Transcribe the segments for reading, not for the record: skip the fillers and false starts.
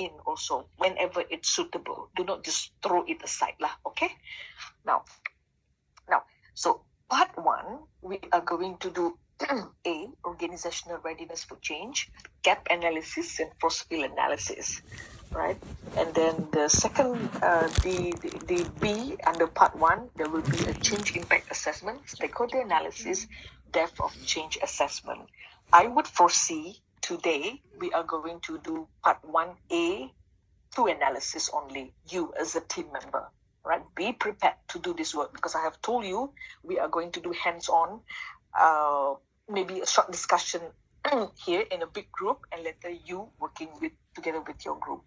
in also whenever it's suitable. Do not just throw it aside lah. Okay. Now, so part 1, we are going to do A, organizational readiness for change, gap analysis, and philosophy analysis, right? And then the second, the B under part 1, there will be a change impact assessment, stakeholder analysis, depth of change assessment. I would foresee today we are going to do part 1A, 2 analysis only, you as a team member. Right, be prepared to do this work, because I have told you we are going to do hands-on, maybe a short discussion here in a big group, and later you working together with your group.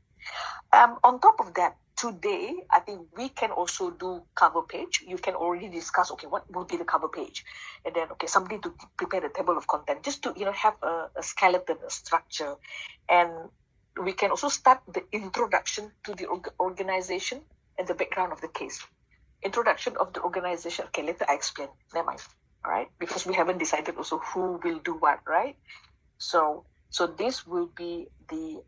On top of that, today I think we can also do cover page. You can already discuss, okay, what will be the cover page, and then somebody to prepare the table of content, just to have a skeleton, a structure, and we can also start the introduction to the organization and the background of the case. Introduction of the organization. Okay, later I explain. Never mind. All right, because we haven't decided also who will do what, right? So this will be the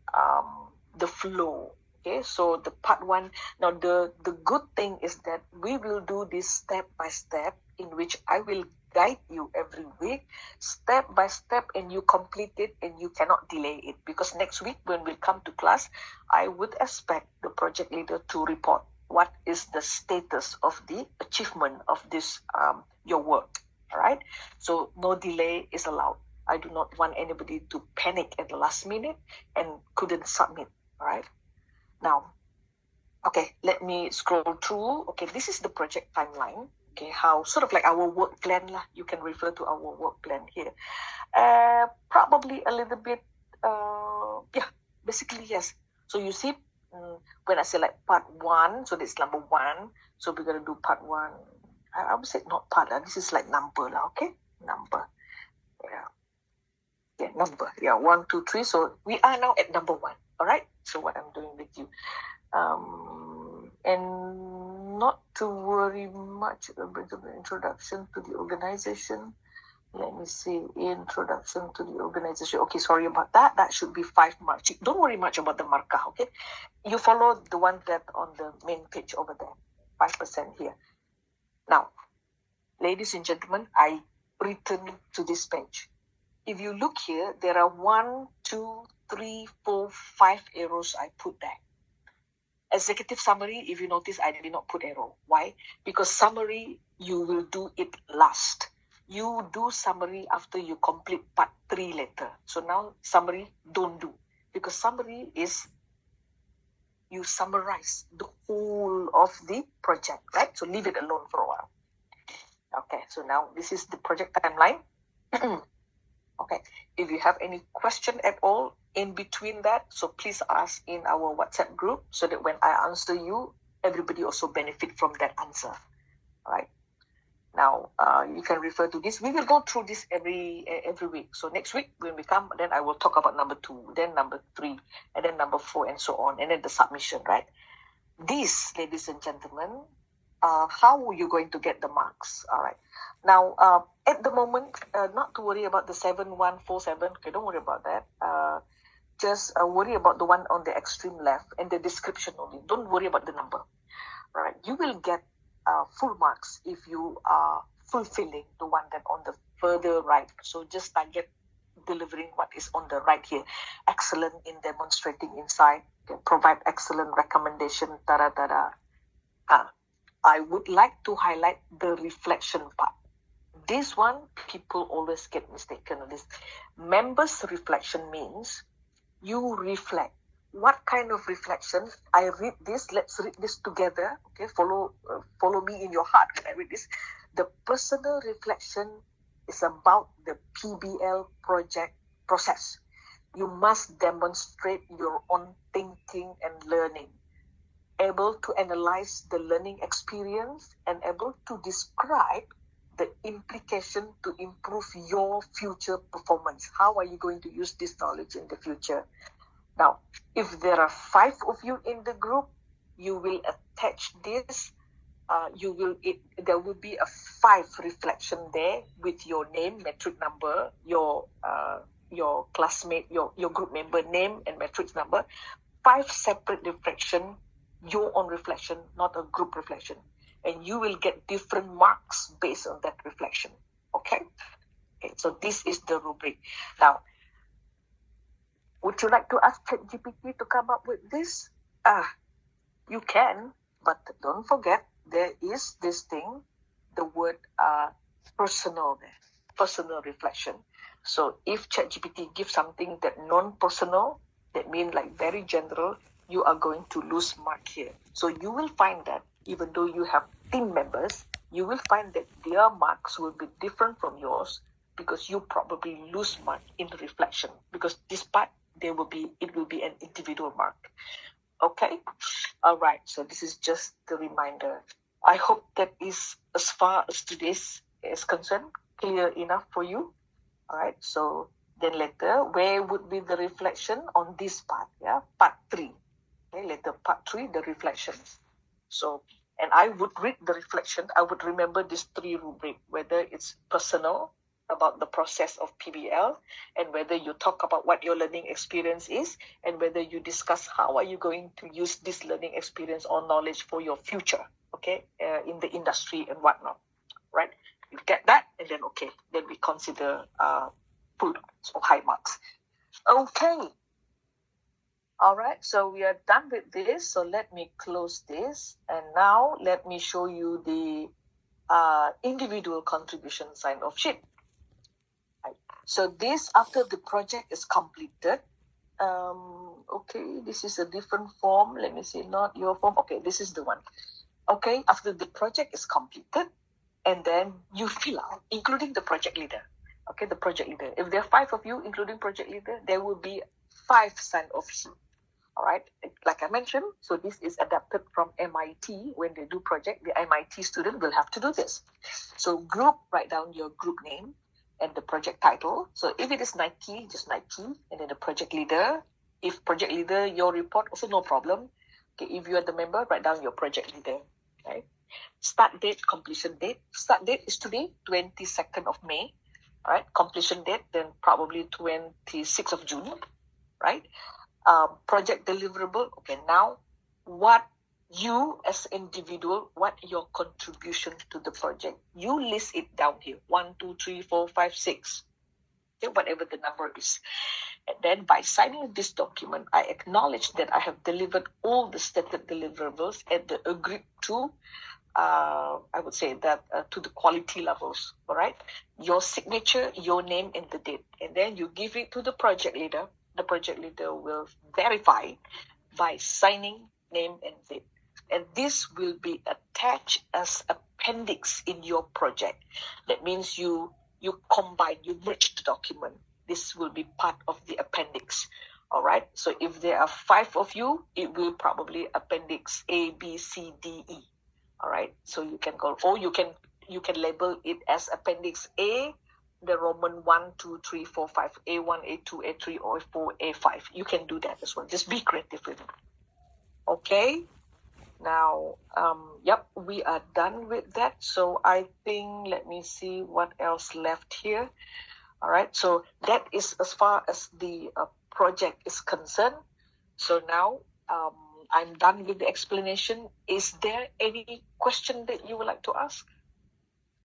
flow. Okay, so the part 1. Now the good thing is that we will do this step by step, in which I will guide you every week, step by step, and you complete it, and you cannot delay it, because next week when we come to class, I would expect the project leader to report what is the status of the achievement of this your work. All right, so no delay is allowed. I do not want anybody to panic at the last minute and couldn't submit. All right, now, okay, let me scroll through. Okay, this is the project timeline. Okay, how sort of like our work plan lah. You can refer to our work plan here. Probably a little bit, basically yes. So you see, when I say like part 1, so this number 1. So we're gonna do part 1. I would say not part. This is like number lah. Okay, number. Yeah, number. Yeah, 1, 2, 3. So we are now at number 1. All right. So what I'm doing with you, and not to worry much about the introduction to the organization. Let me see, introduction to the organization. Okay, sorry about that. That should be 5 marks. Don't worry much about the marker, okay? You follow the one that on the main page over there, 5% here. Now, ladies and gentlemen, I return to this page. If you look here, there are 1, 2, 3, 4, 5 arrows I put there. Executive summary, if you notice, I did not put arrow. Why? Because summary, you will do it last. You do summary after you complete part 3 later. So now summary, don't do. Because summary is you summarize the whole of the project, right? So leave it alone for a while. Okay, so now this is the project timeline. Okay, if you have any question at all in between that, so please ask in our WhatsApp group, so that when I answer you, everybody also benefit from that answer. All right. Now, you can refer to this. We will go through this every week. So next week when we come, then I will talk about number 2, then number 3, and then number 4, and so on, and then the submission, right? This, ladies and gentlemen, how are you going to get the marks? All right. Now, at the moment, not to worry about the 7147. Okay, don't worry about that. Just worry about the one on the extreme left and the description only. Don't worry about the number. All right. You will get full marks if you are fulfilling the one that on the further right. So just target delivering what is on the right here. Excellent in demonstrating insight. Provide excellent recommendation. I would like to highlight the reflection part. This one, people always get mistaken on this. Members' reflection means you reflect. What kind of reflection? I read this. Let's read this together. Okay, follow me in your heart when I read this. The personal reflection is about the PBL project process. You must demonstrate your own thinking and learning, able to analyze the learning experience and able to describe the implication to improve your future performance. How are you going to use this knowledge in the future? Now, if there are 5 of you in the group, you will attach this. There will be a 5 reflection there with your name, metric number, your classmate, your group member name and matrix number. 5 separate reflection, your own reflection, not a group reflection. And you will get different marks based on that reflection. Okay? Okay, so this is the rubric. Now, would you like to ask ChatGPT to come up with this? You can, but don't forget there is this thing, the word personal there, personal reflection. So if ChatGPT gives something that non-personal, that means like very general, you are going to lose mark here. So you will find that even though you have team members, you will find that their marks will be different from yours because you probably lose mark in the reflection, because this part it will be an individual mark. Okay, all right, so this is just the reminder. I hope that is, as far as today's is concerned, clear enough for you. All right, so then later, where would be the reflection on this part? Yeah, part 3. Okay, later part 3, the reflections. So, and I would read the reflection, I would remember these 3 rubric, whether it's personal, about the process of PBL, and whether you talk about what your learning experience is, and whether you discuss how are you going to use this learning experience or knowledge for your future, okay, in the industry and whatnot, right? You get that, and then okay, then we consider full marks or high marks. Okay. All right, so we are done with this. So let me close this, and now let me show you the individual contribution sign-off sheet. So this, after the project is completed, okay, this is a different form. Let me see, not your form. Okay, this is the one. Okay, after the project is completed, and then you fill out, including the project leader. Okay, the project leader. If there are 5 of you, including project leader, there will be 5 sign-off sheets. All right, like I mentioned, so this is adapted from MIT. When they do project, the MIT student will have to do this. So group, write down your group name and the project title. So if it is Nike, just Nike, and then the project leader. If project leader, your report, also no problem. Okay, if you are the member, write down your project leader. Okay. Start date, completion date. Start date is today, 22nd of May. All right, completion date, then probably 26th of June, right? Project deliverable. Okay, now what you as individual, what your contribution to the project? You list it down here. 1, 2, 3, 4, 5, 6. Okay, whatever the number is. And then by signing this document, I acknowledge that I have delivered all the stated deliverables at the agreed to, I would say that to the quality levels, all right? Your signature, your name, and the date. And then you give it to the project leader. The project leader will verify by signing name and date. And this will be attached as appendix in your project. That means you combine, you merge the document. This will be part of the appendix. All right. So if there are 5 of you, it will probably appendix A, B, C, D, E. All right. So you can go, or you can label it as appendix A, the Roman 1, 2, 3, 4, 5, A1, A2, A3, or A4, A5. You can do that as well. Just be creative with it. Okay. Now, yep, we are done with that. So I think, let me see what else left here. All right. So that is as far as the project is concerned. So now I'm done with the explanation. Is there any question that you would like to ask?